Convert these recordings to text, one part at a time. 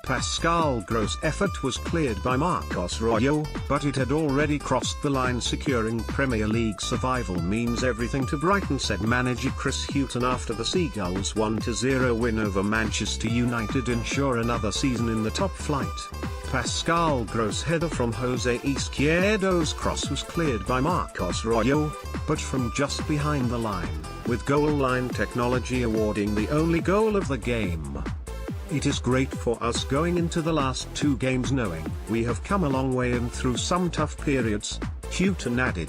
Pascal Gross' effort was cleared by Marcos Rojo, but it had already crossed the line. Securing Premier League survival means everything to Brighton, said manager Chris Hughton after the Seagulls' 1-0 win over Manchester United ensure another season in the top flight. Pascal Gross' header from Jose Izquierdo's cross was cleared by Marcos Rojo, but from just behind the line, with goal line technology awarding the only goal of the game. It is great for us going into the last two games knowing we have come a long way and through some tough periods, Hughton added.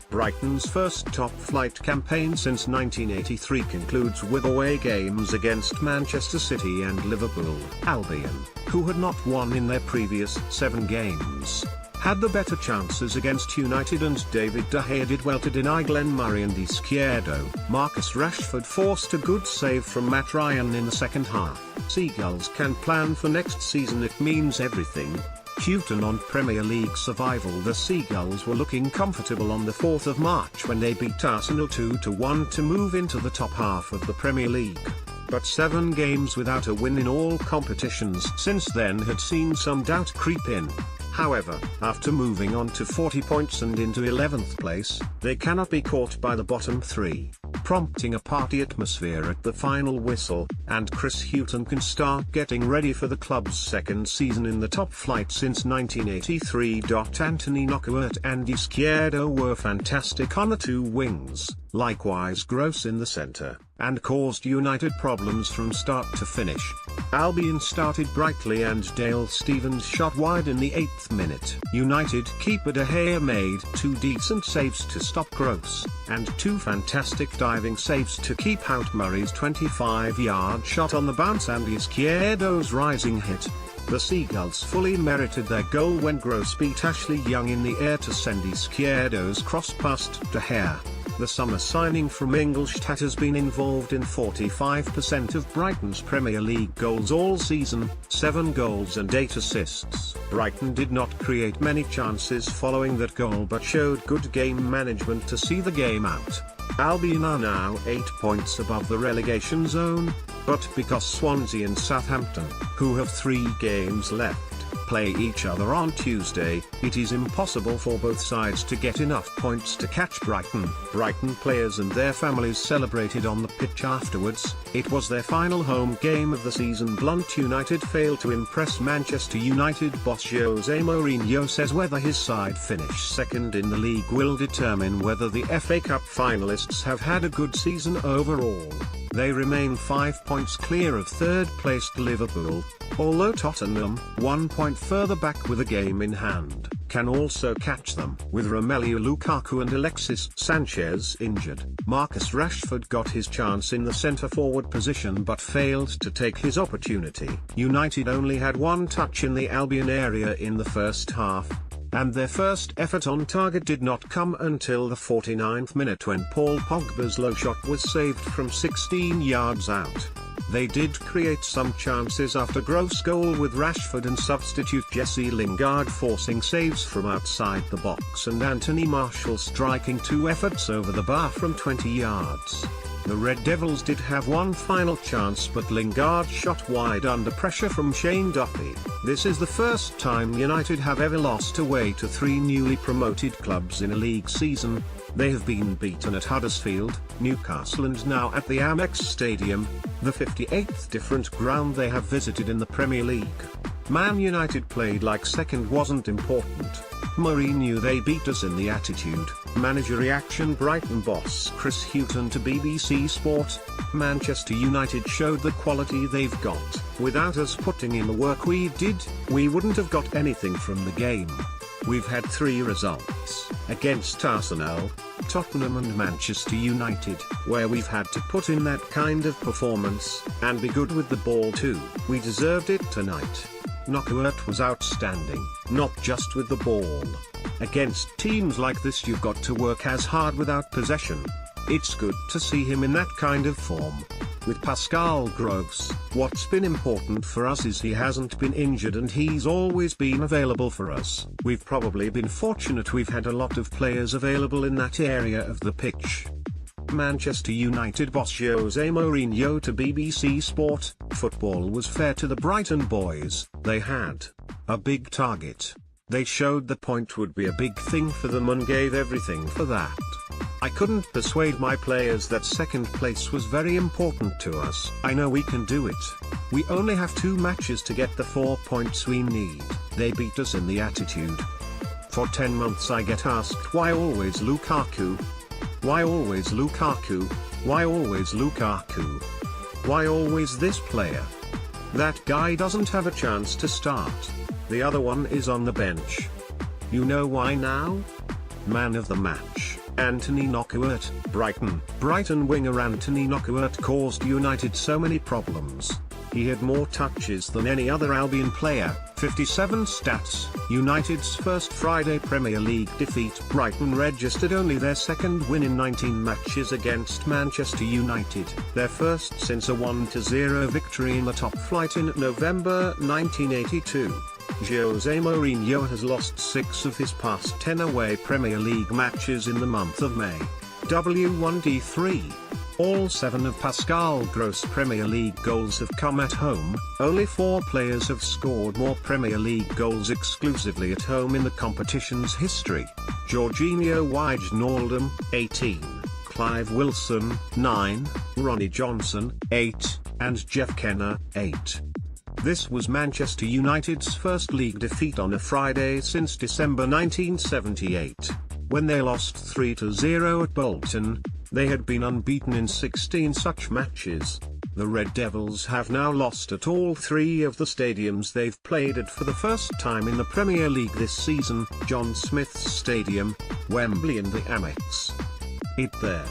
Brighton's first top-flight campaign since 1983 concludes with away games against Manchester City and Liverpool. Albion, who had not won in their previous 7 games, had the better chances against United, and David De Gea did well to deny Glenn Murray and Izquierdo. Marcus Rashford forced a good save from Matt Ryan in the second half. Seagulls can plan for next season. It means everything. Hughton on Premier League survival. The Seagulls were looking comfortable on the 4th of March when they beat Arsenal 2-1 to move into the top half of the Premier League. But 7 games without a win in all competitions since then had seen some doubt creep in. However, after moving on to 40 points and into 11th place, they cannot be caught by the bottom 3, prompting a party atmosphere at the final whistle, and Chris Hughton can start getting ready for the club's second season in the top flight since 1983. Anthony Knockaert and Izquierdo were fantastic on the 2 wings, likewise Gross in the centre, and caused United problems from start to finish. Albion started brightly and Dale Stephens shot wide in the 8th minute. United keeper De Gea made 2 decent saves to stop Gross, and 2 fantastic diving saves to keep out Murray's 25-yard shot on the bounce and Izquierdo's rising hit. The Seagulls fully merited their goal when Gross beat Ashley Young in the air to send Izquierdo's cross past De Gea. The summer signing from Ingolstadt has been involved in 45% of Brighton's Premier League goals all season, 7 goals and 8 assists. Brighton did not create many chances following that goal but showed good game management to see the game out. Albion are now 8 points above the relegation zone, but because Swansea and Southampton, who have 3 games left, play each other on Tuesday, it is impossible for both sides to get enough points to catch Brighton. Brighton players and their families celebrated on the pitch afterwards. It was their final home game of the season. Blunt United failed to impress Manchester United. Boss Jose Mourinho says whether his side finish second in the league will determine whether the FA Cup finalists have had a good season overall. They remain 5 points clear of third-placed Liverpool, although Tottenham, 1 point further back with a game in hand, can also catch them. With Romelu Lukaku and Alexis Sanchez injured, Marcus Rashford got his chance in the centre-forward position but failed to take his opportunity. United only had 1 touch in the Albion area in the first half, and their first effort on target did not come until the 49th minute when Paul Pogba's low shot was saved from 16 yards out. They did create some chances after Gross' goal, with Rashford and substitute Jesse Lingard forcing saves from outside the box and Anthony Martial striking 2 efforts over the bar from 20 yards. The Red Devils did have 1 final chance, but Lingard shot wide under pressure from Shane Duffy. This is the first time United have ever lost away to 3 newly promoted clubs in a league season. They have been beaten at Huddersfield, Newcastle and now at the Amex Stadium, the 58th different ground they have visited in the Premier League. Man United played like second wasn't important. Mourinho, they beat us in the attitude. Manager reaction. Brighton boss Chris Hughton to BBC Sport: Manchester United showed the quality they've got. Without us putting in the work we did, we wouldn't have got anything from the game. We've had 3 results, against Arsenal, Tottenham and Manchester United, where we've had to put in that kind of performance, and be good with the ball too. We deserved it tonight. Knockaert was outstanding, not just with the ball. Against teams like this you've got to work as hard without possession. It's good to see him in that kind of form. With Pascal Gross, what's been important for us is he hasn't been injured and he's always been available for us. We've probably been fortunate we've had a lot of players available in that area of the pitch. Manchester United boss Jose Mourinho to BBC Sport, "Football was fair to the Brighton boys, they had a big target. They showed the point would be a big thing for them and gave everything for that. I couldn't persuade my players that second place was very important to us. I know we can do it. We only have 2 matches to get the 4 points we need. They beat us in the attitude. For 10 months I get asked why always Lukaku? Why always Lukaku? Why always Lukaku? Why always this player? That guy doesn't have a chance to start. The other one is on the bench. You know why now? Man of the match, Anthony Knockaert, Brighton. Brighton winger Anthony Knockaert caused United so many problems. He had more touches than any other Albion player, 57 stats. United's first Friday Premier League defeat. Brighton registered only their second win in 19 matches against Manchester United, their first since a 1-0 victory in the top flight in November 1982. Jose Mourinho has lost 6 of his past 10 away Premier League matches in the month of May. W1D3. All 7 of Pascal Gross Premier League goals have come at home. Only 4 players have scored more Premier League goals exclusively at home in the competition's history. Jorginho Wijnaldum, 18, Clive Wilson, 9, Ronnie Johnson, 8, and Jeff Kenner, 8. This was Manchester United's first league defeat on a Friday since December 1978, when they lost 3-0 at Bolton. They had been unbeaten in 16 such matches. The Red Devils have now lost at all 3 of the stadiums they've played at for the first time in the Premier League this season: John Smith's Stadium, Wembley and the Amex. It their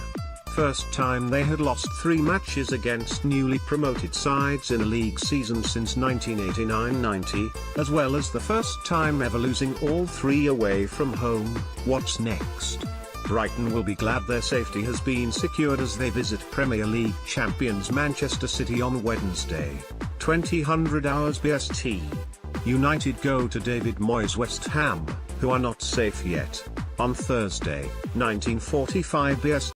first time they had lost 3 matches against newly promoted sides in a league season since 1989-90, as well as the first time ever losing all 3 away from home. What's next? Brighton will be glad their safety has been secured as they visit Premier League champions Manchester City on Wednesday, 2000 hours BST. United go to David Moyes' West Ham, who are not safe yet, on Thursday, 1945 BST.